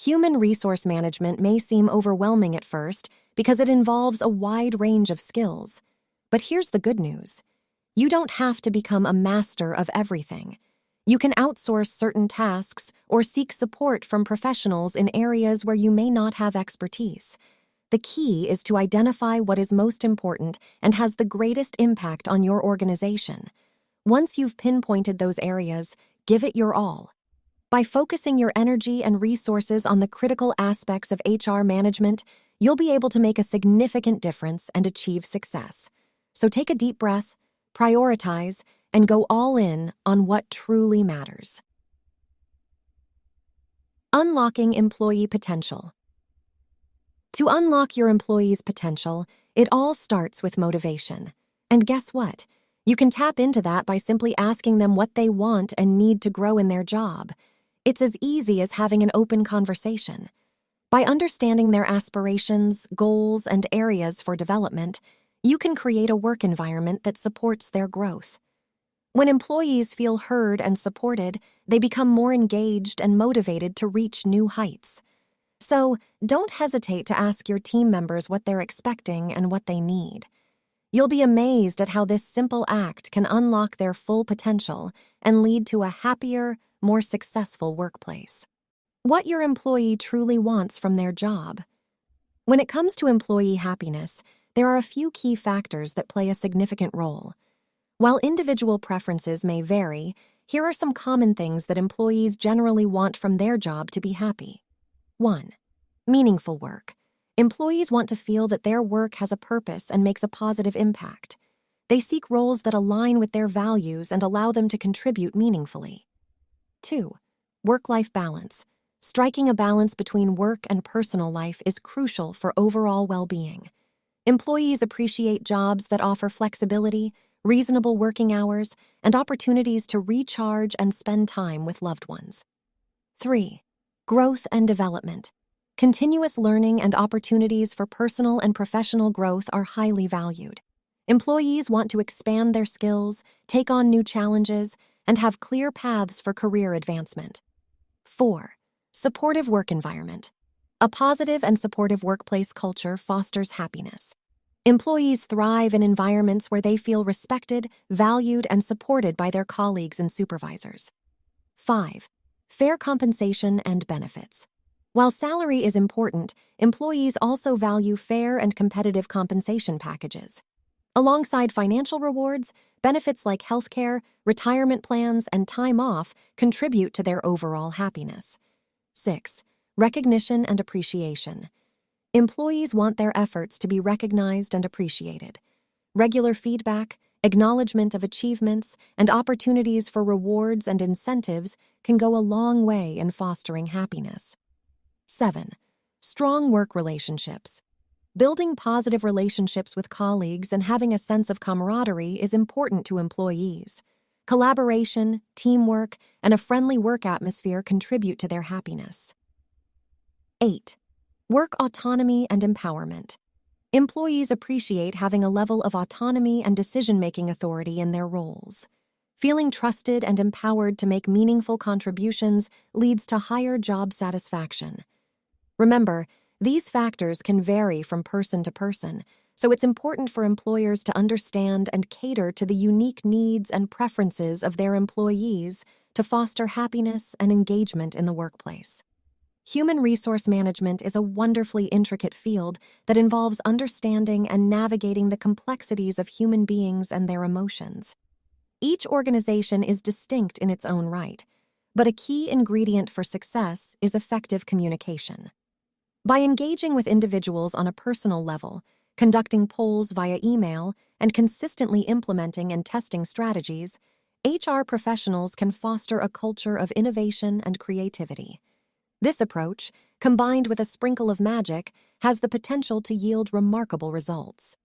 Human resource management may seem overwhelming at first because it involves a wide range of skills. But here's the good news. You don't have to become a master of everything. You can outsource certain tasks or seek support from professionals in areas where you may not have expertise. The key is to identify what is most important and has the greatest impact on your organization. Once you've pinpointed those areas, give it your all. By focusing your energy and resources on the critical aspects of HR management, you'll be able to make a significant difference and achieve success. So take a deep breath, prioritize, and go all in on what truly matters. Unlocking employee potential. To unlock your employees' potential, it all starts with motivation. And guess what? You can tap into that by simply asking them what they want and need to grow in their job. It's as easy as having an open conversation. By understanding their aspirations, goals, and areas for development, you can create a work environment that supports their growth. When employees feel heard and supported, they become more engaged and motivated to reach new heights. So, don't hesitate to ask your team members what they're expecting and what they need. You'll be amazed at how this simple act can unlock their full potential and lead to a happier, more successful workplace. What your employee truly wants from their job. When it comes to employee happiness, there are a few key factors that play a significant role. While individual preferences may vary, here are some common things that employees generally want from their job to be happy. 1. Meaningful work. Employees want to feel that their work has a purpose and makes a positive impact. They seek roles that align with their values and allow them to contribute meaningfully. 2. Work-life balance. Striking a balance between work and personal life is crucial for overall well-being. Employees appreciate jobs that offer flexibility, reasonable working hours, and opportunities to recharge and spend time with loved ones. 3. Growth and development. Continuous learning and opportunities for personal and professional growth are highly valued. Employees want to expand their skills, take on new challenges, and have clear paths for career advancement. 4. Supportive work environment. A positive and supportive workplace culture fosters happiness. Employees thrive in environments where they feel respected, valued, and supported by their colleagues and supervisors. 5. Fair compensation and benefits. While salary is important, employees also value fair and competitive compensation packages. Alongside financial rewards, benefits like healthcare, retirement plans, and time off contribute to their overall happiness. 6. Recognition and appreciation. Employees want their efforts to be recognized and appreciated. Regular feedback, acknowledgement of achievements, and opportunities for rewards and incentives can go a long way in fostering happiness. 7. Strong work relationships. Building positive relationships with colleagues and having a sense of camaraderie is important to employees. Collaboration, teamwork, and a friendly work atmosphere contribute to their happiness. 8. Work autonomy and empowerment. Employees appreciate having a level of autonomy and decision-making authority in their roles. Feeling trusted and empowered to make meaningful contributions leads to higher job satisfaction. Remember, these factors can vary from person to person, so it's important for employers to understand and cater to the unique needs and preferences of their employees to foster happiness and engagement in the workplace. Human resource management is a wonderfully intricate field that involves understanding and navigating the complexities of human beings and their emotions. Each organization is distinct in its own right, but a key ingredient for success is effective communication. By engaging with individuals on a personal level, conducting polls via email, and consistently implementing and testing strategies, HR professionals can foster a culture of innovation and creativity. This approach, combined with a sprinkle of magic, has the potential to yield remarkable results.